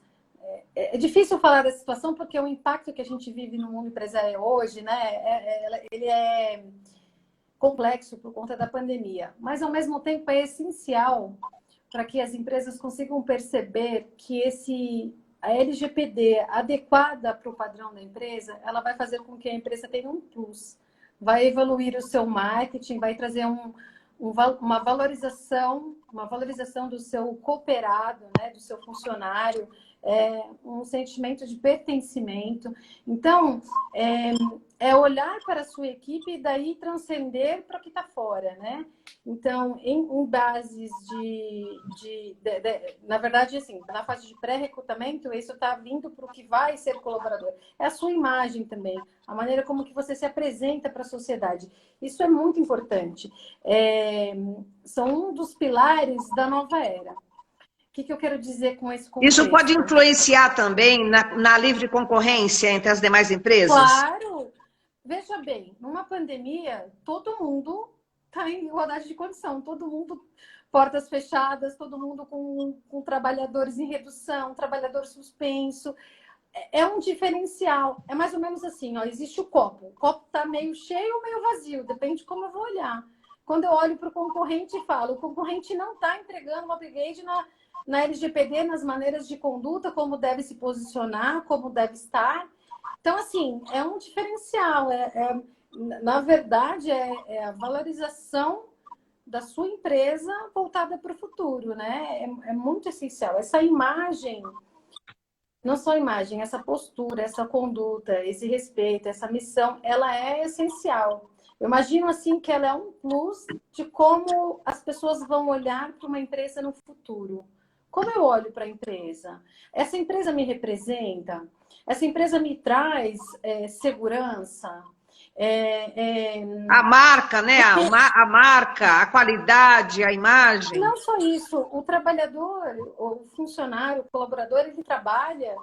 É difícil falar dessa situação porque o impacto que a gente vive no mundo empresarial hoje, né, ele é complexo por conta da pandemia, mas ao mesmo tempo é essencial para que as empresas consigam perceber que a LGPD adequada para o padrão da empresa, ela vai fazer com que a empresa tenha um plus, vai evoluir o seu marketing, vai trazer uma valorização do seu cooperado, né, do seu funcionário, um sentimento de pertencimento. Então, olhar para a sua equipe e daí transcender para o que está fora, né? Então, em bases na verdade, assim, na fase de pré-recrutamento, isso está vindo para o que vai ser colaborador. É a sua imagem também, a maneira como que você se apresenta para a sociedade. Isso é muito importante. São um dos pilares da nova era. O que eu quero dizer com esse contexto? Isso pode influenciar também na livre concorrência entre as demais empresas? Claro! Veja bem, numa pandemia, todo mundo está em igualdade de condição, todo mundo portas fechadas, todo mundo com trabalhadores em redução, trabalhador suspenso. É um diferencial. É mais ou menos assim, ó, existe o copo. O copo está meio cheio ou meio vazio, depende de como eu vou olhar. Quando eu olho para o concorrente e falo, o concorrente não está entregando um upgrade na LGPD, nas maneiras de conduta, como deve se posicionar, como deve estar. Então, assim, é um diferencial. Na verdade, é a valorização da sua empresa voltada para o futuro, né? É muito essencial. Essa imagem, não só a imagem, essa postura, essa conduta, esse respeito, essa missão, ela é essencial. Eu imagino, assim, que ela é um plus de como as pessoas vão olhar para uma empresa no futuro. Como eu olho para a empresa? Essa empresa me representa? Essa empresa me traz segurança? A marca, né? A marca, a qualidade, a imagem. Não só isso. O trabalhador, o funcionário, o colaborador, ele trabalha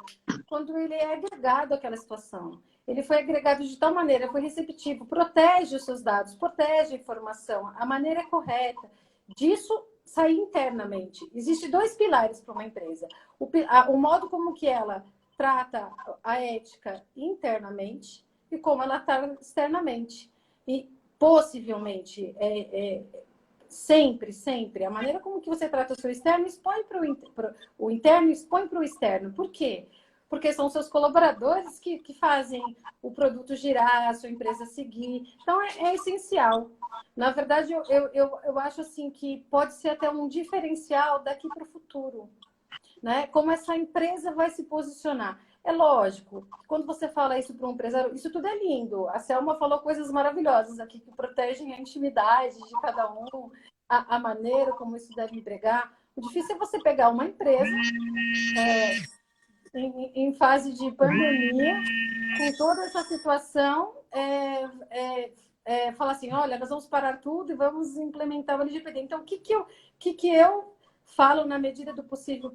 quando ele é agregado àquela situação. Ele foi agregado de tal maneira, foi receptivo, protege os seus dados, protege a informação, a maneira correta. Disso sair internamente. Existem dois pilares para uma empresa. O modo como que ela trata a ética internamente e como ela trata externamente. E possivelmente, sempre, a maneira como que você trata o seu externo expõe para o interno, expõe para o externo. Por quê? Porque são seus colaboradores que fazem o produto girar, a sua empresa seguir. Então, é essencial. Na verdade, eu acho assim que pode ser até um diferencial daqui para o futuro, né? Como essa empresa vai se posicionar. É lógico, quando você fala isso para um empresário, isso tudo é lindo. A Selma falou coisas maravilhosas aqui que protegem a intimidade de cada um, a maneira como isso deve empregar. O difícil é você pegar uma empresa em fase de pandemia, com toda essa situação, falar assim, olha, nós vamos parar tudo e vamos implementar o LGPD. Então, o que eu falo na medida do possível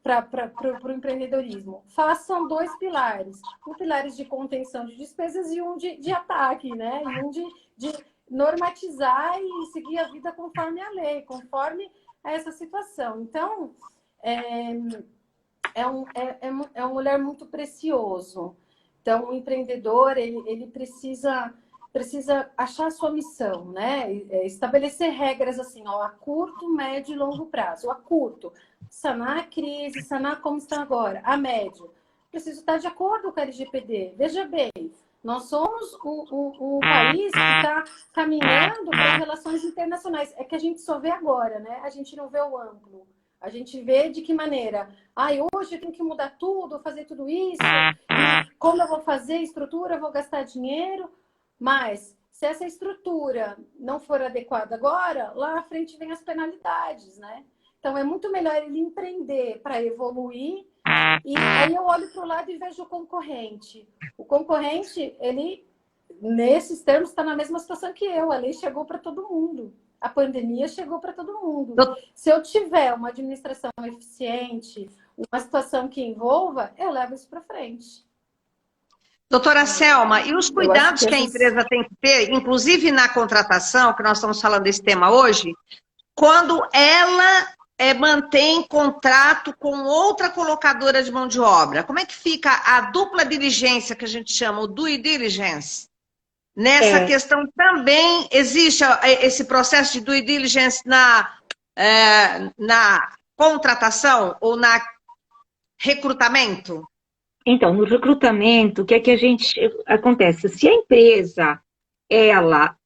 para o empreendedorismo? Façam dois pilares. Um pilar de contenção de despesas e um de ataque, né? E um de normatizar e seguir a vida conforme a lei, conforme essa situação. Então, é um olhar muito precioso. Então, o empreendedor, ele precisa precisa achar a sua missão, né? Estabelecer regras assim, ó, a curto, médio e longo prazo. A curto, sanar a crise, sanar como está agora. A médio, preciso estar de acordo com a LGPD. Veja bem, nós somos o país que está caminhando para as relações internacionais. É que a gente só vê agora, né? A gente não vê o amplo. A gente vê de que maneira. Hoje eu tenho que mudar tudo, fazer tudo isso. E como eu vou fazer estrutura, eu vou gastar dinheiro. Mas se essa estrutura não for adequada agora, lá na frente vem as penalidades, né? Então é muito melhor ele empreender para evoluir. E aí eu olho para o lado e vejo o concorrente. O concorrente, ele, nesses termos, está na mesma situação que eu. A lei chegou para todo mundo. A pandemia chegou para todo mundo. Se eu tiver uma administração eficiente, uma situação que envolva, eu levo isso para frente. Doutora Selma, e os cuidados que a empresa tem que ter, inclusive na contratação, que nós estamos falando desse tema hoje, quando ela mantém contrato com outra colocadora de mão de obra? Como é que fica a dupla diligência, que a gente chama, o due diligence? Nessa questão também existe esse processo de due diligence na contratação ou na recrutamento? Então, no recrutamento, o que é que acontece? Se a empresa, ela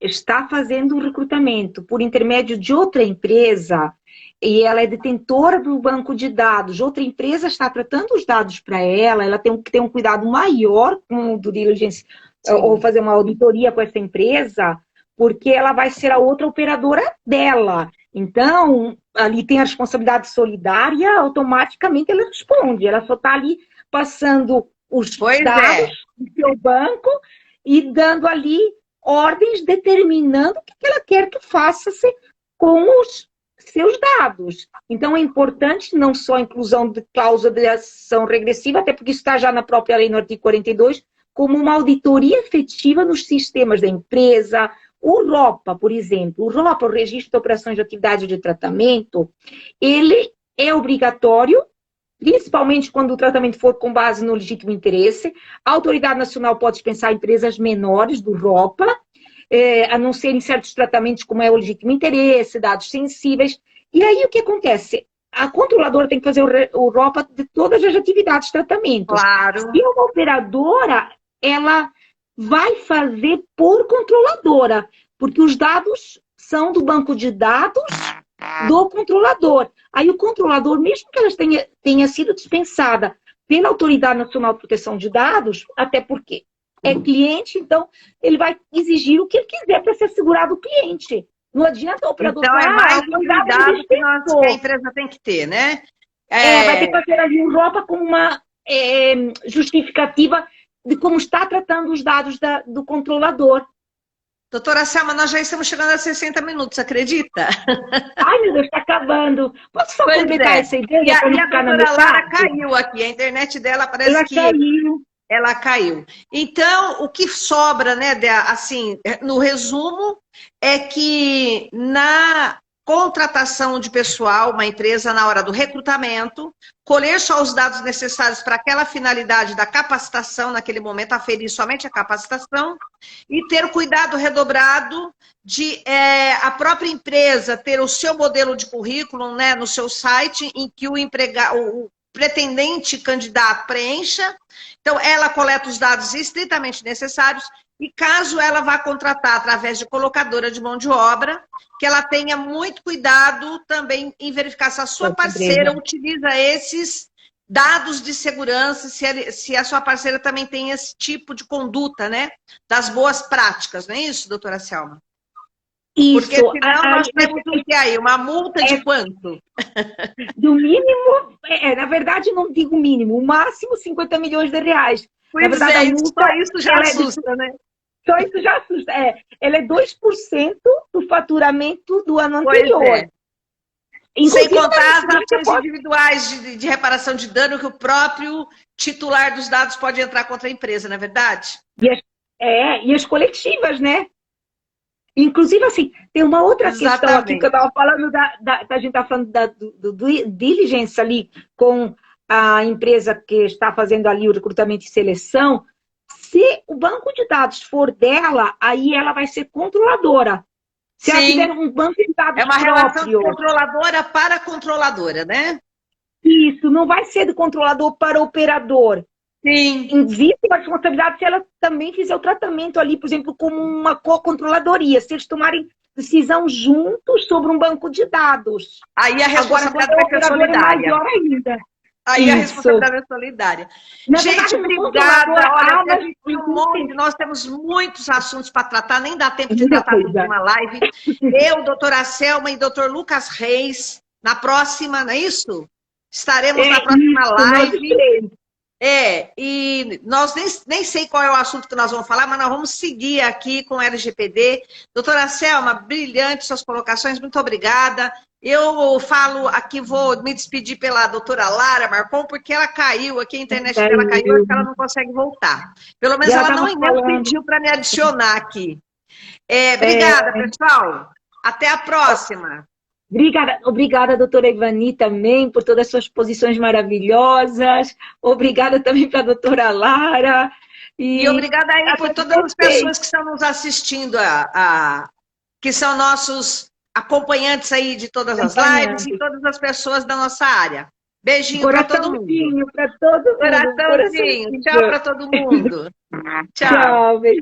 está fazendo o recrutamento por intermédio de outra empresa e ela é detentora do banco de dados, outra empresa está tratando os dados para ela tem que ter um cuidado maior com o due diligence, ou fazer uma auditoria com essa empresa, porque ela vai ser a outra operadora dela. Então, ali tem a responsabilidade solidária, automaticamente ela responde, ela só está ali passando os dados do seu banco e dando ali ordens, determinando o que ela quer que faça-se com os seus dados. Então, é importante não só a inclusão de cláusula de ação regressiva, até porque isso está já na própria lei no artigo 42, como uma auditoria efetiva nos sistemas da empresa. O ROPA, por exemplo, o ROPA, o Registro de Operações de Atividade de Tratamento, ele é obrigatório, principalmente quando o tratamento for com base no legítimo interesse. A Autoridade Nacional pode dispensar empresas menores do ROPA, a não ser em certos tratamentos, como é o legítimo interesse, dados sensíveis. E aí o que acontece? A controladora tem que fazer o ROPA de todas as atividades de tratamento. Claro. E uma operadora, ela vai fazer por controladora, porque os dados são do banco de dados do controlador. Aí o controlador, mesmo que ela tenha sido dispensada pela Autoridade Nacional de Proteção de Dados, até porque é cliente, então ele vai exigir o que ele quiser para se assegurar do cliente. Não adianta o operador falar, é mais um cuidado que a empresa tem que ter, né? Vai ter que fazer ali um ROPA com uma justificativa de como está tratando os dados do controlador. Doutora Selma, nós já estamos chegando a 60 minutos, acredita? Ai, meu Deus, está acabando. Posso só completar essa ideia? E a doutora Lara caiu aqui, a internet dela parece que ela caiu. Então, o que sobra, né, assim, no resumo, é que na contratação de pessoal, uma empresa, na hora do recrutamento, colher só os dados necessários para aquela finalidade da capacitação, naquele momento, aferir somente a capacitação, e ter cuidado redobrado de a própria empresa ter o seu modelo de currículo, né, no seu site, em que o pretendente candidato preencha. Então, ela coleta os dados estritamente necessários e caso ela vá contratar através de colocadora de mão de obra, que ela tenha muito cuidado também em verificar se a sua parceira utiliza esses dados de segurança, se a sua parceira também tem esse tipo de conduta, né? Das boas práticas, não é isso, doutora Selma? Isso. Porque senão nós temos o que aí? Uma multa de quanto? Do mínimo, na verdade não digo mínimo, o máximo 50 milhões de reais. Pois na verdade, a multa, só isso já assusta, né? Só isso já assusta. Ela é 2% do faturamento do ano anterior. Sem contar as ações individuais de reparação de dano que o próprio titular dos dados pode entrar contra a empresa, não é verdade? E as coletivas, né? Inclusive, assim, tem uma outra questão aqui que eu estava falando, a gente está falando do diligence ali com a empresa que está fazendo ali o recrutamento e seleção. se o banco de dados for dela, aí ela vai ser controladora. Se ela Sim. tiver um banco de dados É uma relação de próprio, controladora para controladora, né? isso, não vai ser do controlador para o operador. Sim. Existe uma responsabilidade se ela também fizer o tratamento ali, por exemplo, como uma co-controladoria, se eles tomarem decisão juntos sobre um banco de dados. Aí a responsabilidade Agora, vai quando ser o operador é solidária. maior ainda. Aí a Isso. responsabilidade é solidária. Na Gente, verdade, no obrigada. controlador, Olha, há uma- a gente tem um monte, nós temos muitos assuntos para tratar, nem dá tempo de Muita tratar tudo coisa. numa live. Eu, doutora Selma e doutor Lucas Reis, na próxima, não é isso? Estaremos na próxima isso, nós live. três. E nós nem sei qual é o assunto que nós vamos falar, mas nós vamos seguir aqui com o LGPD. Doutora Selma, brilhante suas colocações, muito obrigada. Eu falo aqui, vou me despedir pela doutora Lara Marcon, porque ela caiu aqui, a internet dela caiu, acho que ela não consegue voltar. Pelo menos ela não pediu para me adicionar aqui. Obrigada, pessoal. Até a próxima. Obrigada, doutora Ivani, também, por todas as suas posições maravilhosas. Obrigada também para a doutora Lara. E obrigada aí por todas as pessoas que estão nos assistindo, que são nossos acompanhantes aí de todas as lives e todas as pessoas da nossa área. Beijinho para todo mundo. Para todo mundo. Coraçãozinho. Tchau para todo mundo. Tchau. Tchau, beijo.